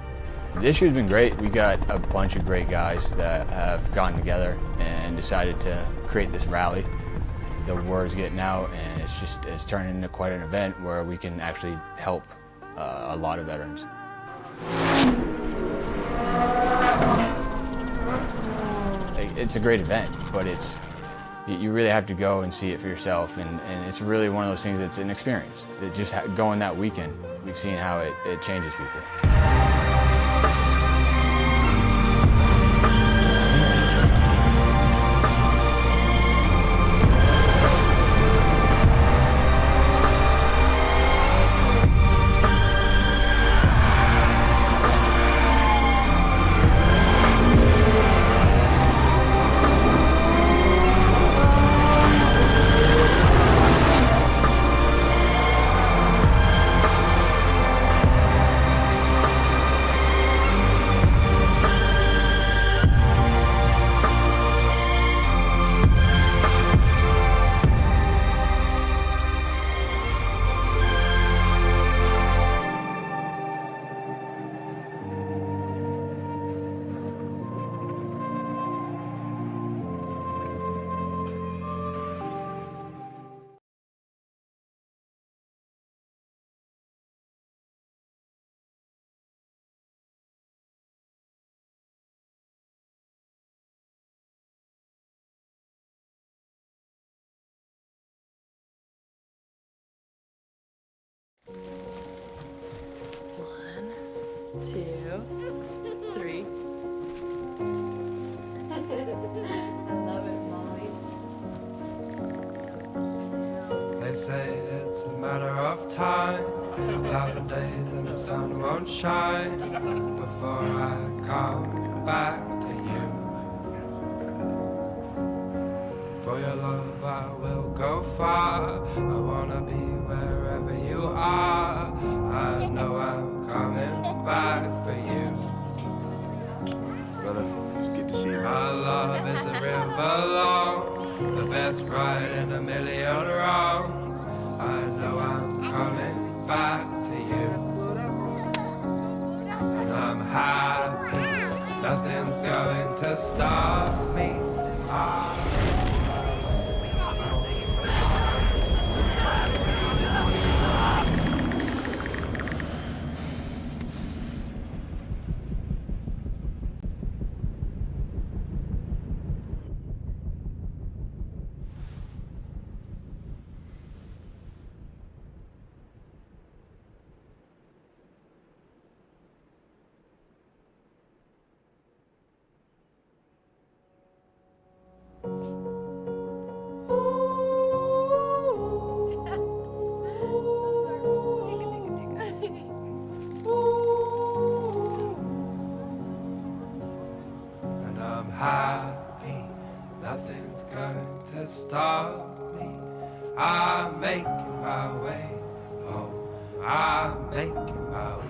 The issue has been great. We got a bunch of great guys that have gotten together and decided to create this rally. The word's getting out, and it's turned into quite an event where we can actually help a lot of veterans. It's a great event, but you really have to go and see it for yourself, and it's really one of those things that's an experience. Just going that weekend, we've seen how it changes people. One, two, three. I love it, Molly. Let's say it's a matter of time. 1,000 days and the sun won't shine before I come back to you. For your love I will go far. I wanna be wherever you are. I know I'm coming back for you. Brother, it's good to see you. My love is a river long, the best ride in a million wrongs. I know I'm coming back to you. And I'm happy, nothing's going to stop me. And I'm happy, nothing's going to stop me. I'm making my way home. I'm making my way.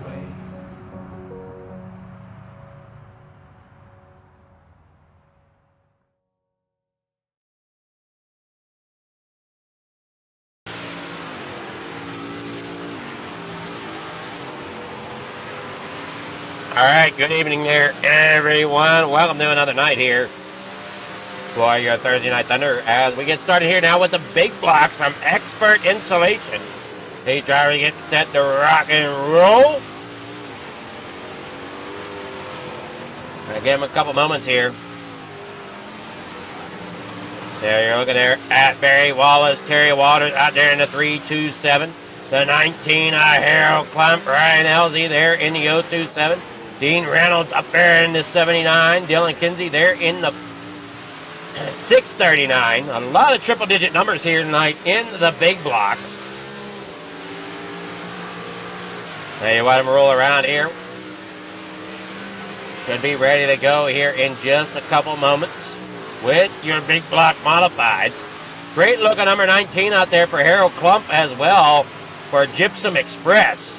All right, good evening there, everyone. Welcome to another night here for your Thursday Night Thunder as we get started here now with the big blocks from Expert Insulation. These drivers get set to rock and roll. I'll give them a couple moments here. There you're looking there at Barry Wallace, Terry Waters out there in the 327. The 19, Harold Klump, Ryan Elsie there in the 027. Dean Reynolds up there in the 79. Dylan Kinsey there in the 639. A lot of triple-digit numbers here tonight in the big blocks. Now you want them to roll around here. Should be ready to go here in just a couple moments with your big block modifieds. Great look at number 19 out there for Harold Klump as well for Gypsum Express.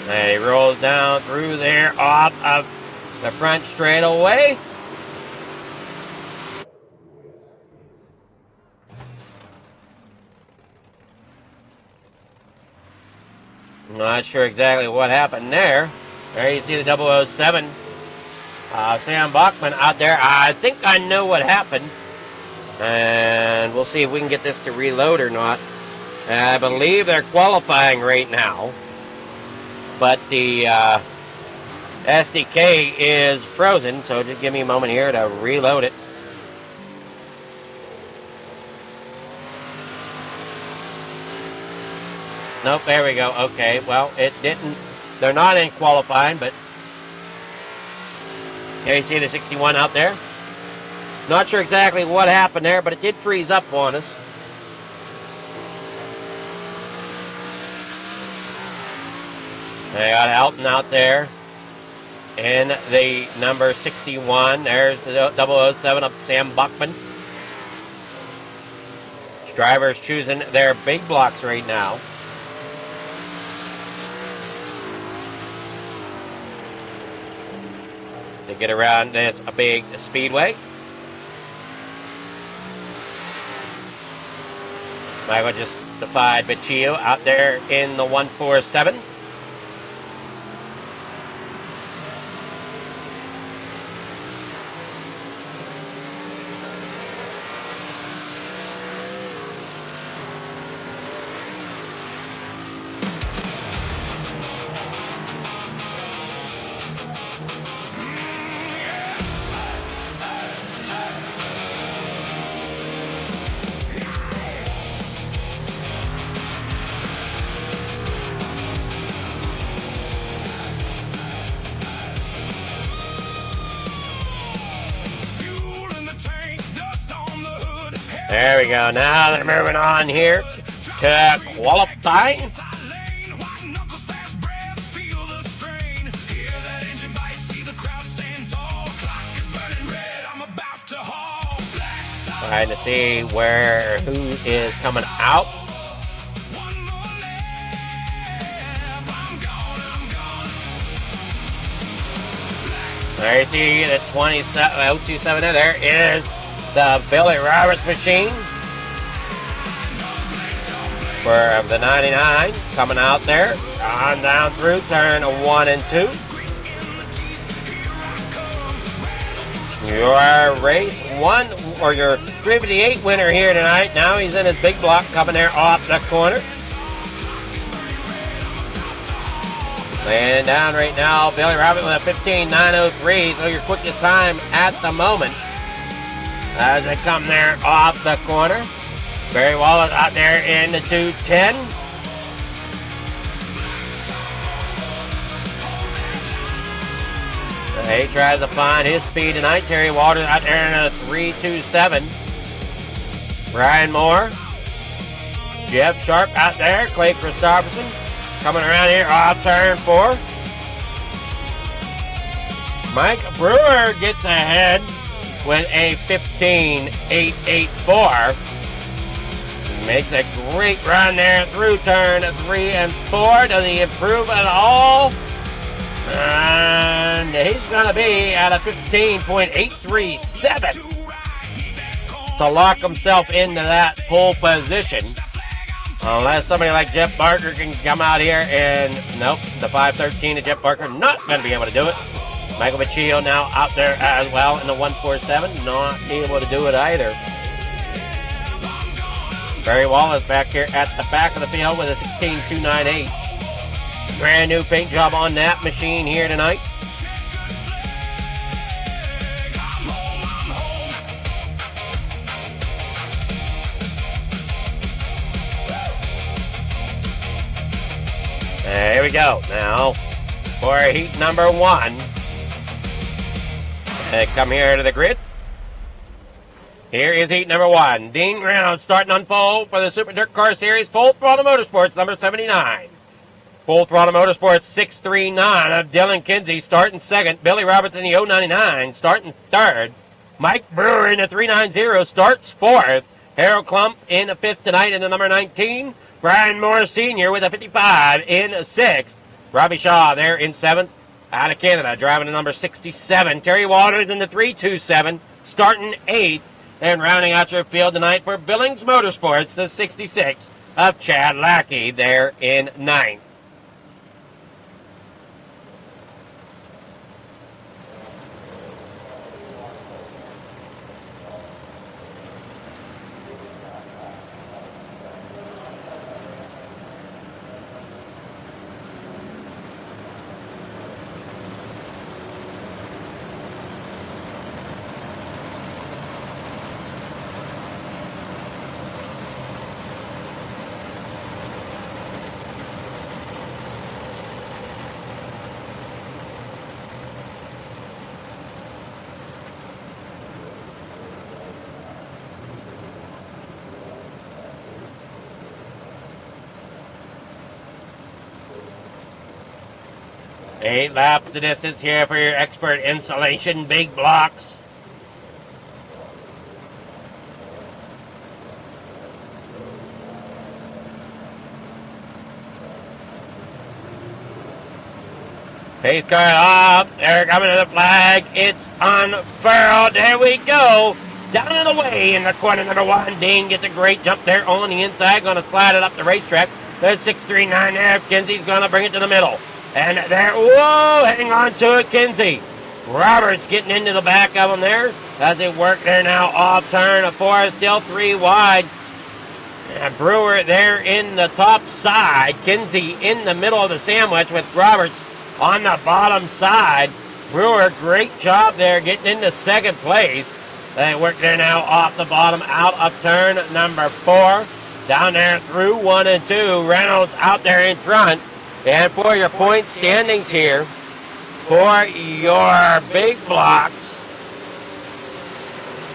And he rolls down through there off of the front straightaway. Not sure exactly what happened there. There you see the 007. Sam Bachman out there. I think I know what happened. And we'll see if we can get this to reload or not. I believe they're qualifying right now. But the SDK is frozen, so just give me a moment here to reload it. Nope, there we go. Okay, well, it didn't. They're not in qualifying, but here you see the 61 out there. Not sure exactly what happened there, but it did freeze up on us. They got Elton out there in the number 61. There's the 007 up Sam Buckman. Drivers choosing their big blocks right now. To get around this big speedway. Michael just defied Baccio out there in the 147. There we go. Now they're moving on here to qualifying. Trying to see who is coming out. There you see the 027 there. There is the Billy Roberts machine for the 99 coming out there. On down through turn 1 and 2. Your race 1 or your 358 winner here tonight. Now he's in his big block coming there off the corner. Laying down right now, Billy Roberts with a 15.903, so your quickest time at the moment as they come there off the corner. Barry Wallace out there in the 210. He tries to find his speed tonight. Terry Waters out there in a 3.27. Brian Moore. Jeff Sharp out there. Clay Christopherson coming around here off turn 4. Mike Brewer gets ahead with a 15.884. Makes a great run there through turn 3 and 4. Does he improve at all? And he's going to be at a 15.837 to lock himself into that pole position. Unless somebody like Jeff Barker can come out here and, nope, the 5.13 of Jeff Barker not going to be able to do it. Michael Machio now out there as well in the 1.47, not able to do it either. Barry Wallace back here at the back of the field with a 16.298. Brand new paint job on that machine here tonight. There we go. Now for heat number 1. Come here to the grid. Here is heat number 1. Dean Reynolds starting on pole for the Super Dirt Car Series Full Throttle Motorsports number 79. Full Throttle Motorsports 639 of Dylan Kinsey starting second. Billy Roberts in the 099 starting third. Mike Brewer in the 390 starts fourth. Harold Klump in the 5th tonight in the number 19. Brian Moore Sr. with a 55 in 6th. Robbie Shaw there in 7th. Out of Canada driving the number 67. Terry Waters in the 327 starting 8th. And rounding out your field tonight for Billings Motorsports, the 66 of Chad Lackey there in 9th. Eight laps the distance here for your expert insulation big blocks. Pace car up. They're coming to the flag. It's unfurled. There we go. Down and away in the corner number 1. Dean gets a great jump there on the inside. Going to slide it up the racetrack. There's 639 there. Kinsey's going to bring it to the middle. And there, whoa, hang on to it, Kinsey. Roberts getting into the back of him there as they work there now off turn. 4 still 3 wide. And Brewer there in the top side. Kinsey in the middle of the sandwich with Roberts on the bottom side. Brewer, great job there getting into second place. They work there now off the bottom out of turn number 4. Down there through 1 and 2. Reynolds out there in front. And for your point standings here, for your big blocks,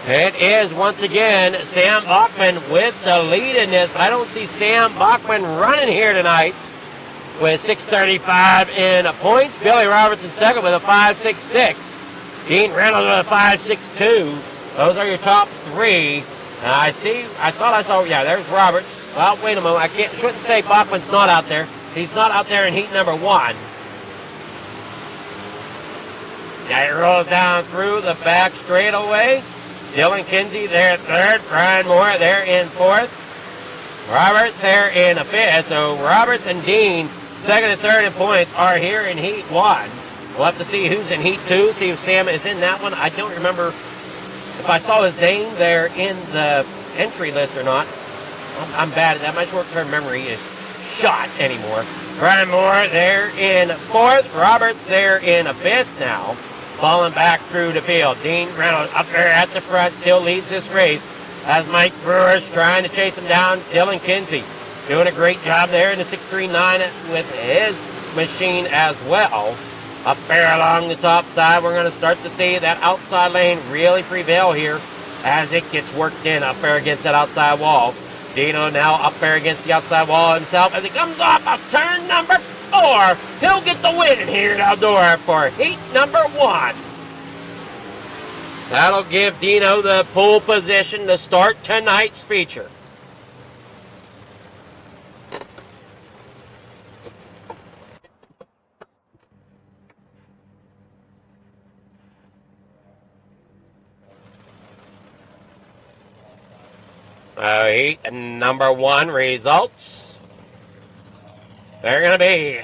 It is once again Sam Bachman with the lead in this, but I don't see Sam Bachman running here tonight with 6:35 in points. Billy Robertson second with a 5.66. Dean Reynolds with a 5.62. Those are your top three. I thought I saw, yeah, there's Roberts. Well, wait a moment. Shouldn't say Bachman's not out there. He's not out there in heat number 1. Now he rolls down through the back straightaway. Dylan Kinsey there at third. Brian Moore there in fourth. Roberts there in fifth. So Roberts and Dean, second and third in points, are here in heat 1. We'll have to see who's in heat 2, see if Sam is in that one. I don't remember if I saw his name there in the entry list or not. I'm bad at that. My short-term memory is shot anymore. Brian Moore there in fourth. Roberts there in fifth now. Falling back through the field. Dean Reynolds up there at the front still leads this race as Mike Brewer's trying to chase him down. Dylan Kinsey doing a great job there in the 6.39 with his machine as well. Up there along the top side, we're going to start to see that outside lane really prevail here as it gets worked in up there against that outside wall. Dino now up there against the outside wall himself as he comes off of turn number 4. He'll get the win here at Eldora for heat number 1. That'll give Dino the pole position to start tonight's feature. Heat number 1 results. They're going to be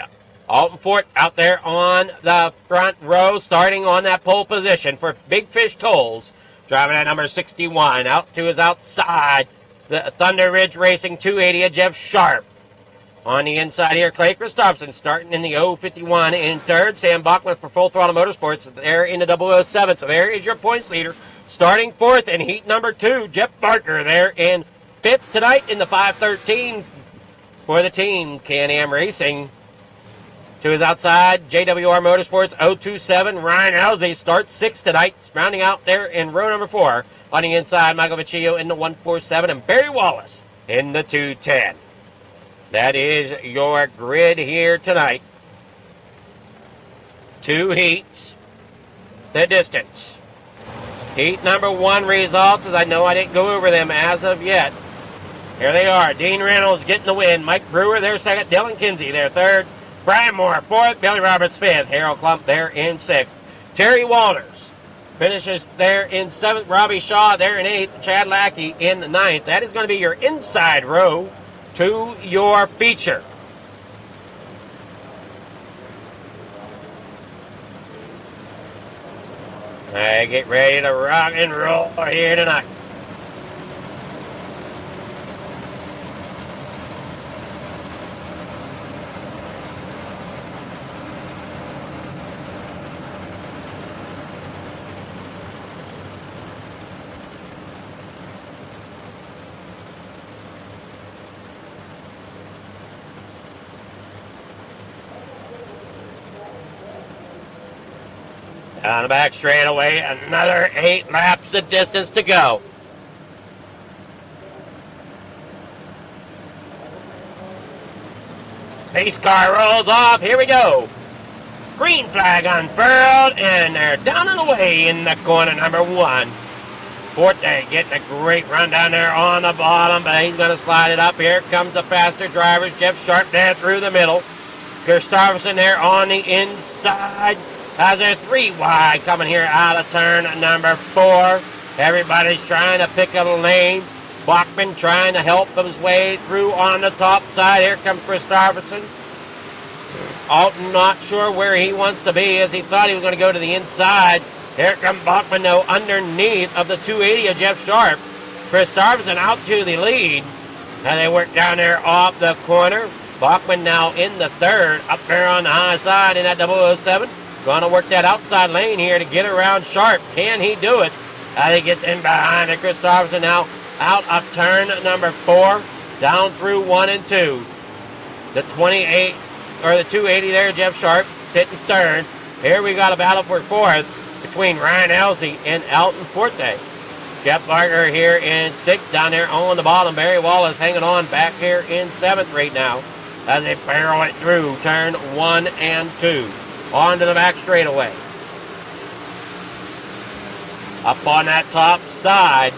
Alton Fort out there on the front row, starting on that pole position for Big Fish Tolls. Driving at number 61. Out to his outside. The Thunder Ridge Racing 280 of Jeff Sharp. On the inside here, Clay Christopherson starting in the 051 in third. Sam Bachman for Full Throttle Motorsports there in the 007. So there is your points leader. Starting fourth in heat number 2, Jeff Barker there in fifth tonight in the 513 for the team. Can-Am Racing. To his outside, JWR Motorsports 027. Ryan Elsey starts sixth tonight, rounding out there in row number 4. On the inside, Michael Vecchio in the 147 and Barry Wallace in the 210. That is your grid here tonight. 2 heats. The distance. Heat number 1 results, as I know I didn't go over them as of yet. Here they are. Dean Reynolds getting the win. Mike Brewer there second. Dylan Kinsey there third. Brian Moore fourth. Billy Roberts fifth. Harold Klump there in sixth. Terry Walters finishes there in seventh. Robbie Shaw there in eighth. Chad Lackey in the ninth. That is going to be your inside row to your feature. Get ready to rock and roll here tonight. Down the back straightaway, another 8 laps of distance to go. Pace car rolls off. Here we go. Green flag unfurled, and they're down and away in the corner number 1. Forte getting a great run down there on the bottom, but he's going to slide it up. Here comes the faster drivers. Jeff Sharp there through the middle. Christopherson there on the inside. As a 3 wide coming here out of turn number 4. Everybody's trying to pick a lane. Bachman trying to help his way through on the top side. Here comes Christopherson. Alton not sure where he wants to be as he thought he was going to go to the inside. Here comes Bachman though underneath of the 280 of Jeff Sharp. Christopherson out to the lead. Now they work down there off the corner. Bachman now in the third. Up there on the high side in that 007. Going to work that outside lane here to get around Sharp. Can he do it? As he gets in behind it. Christopherson now out of turn number 4. Down through 1 and 2. The 28, or the 280 there, Jeff Sharp, sitting third. Here we got a battle for fourth between Ryan Elsey and Alton Forte. Jeff Barker here in 6th. Down there on the bottom, Barry Wallace hanging on back here in 7th right now as they barrel it through turn 1 and 2. On to the back straightaway. Up on that top side,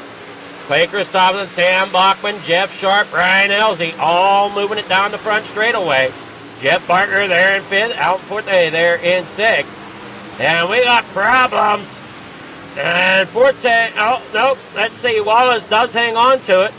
Clay Christopherson, Sam Bachman, Jeff Sharp, Ryan Elsey, all moving it down the front straightaway. Jeff Barker there in 5th, Alton Forte there in 6th. And we got problems. And Forte, oh, nope, let's see, Wallace does hang on to it.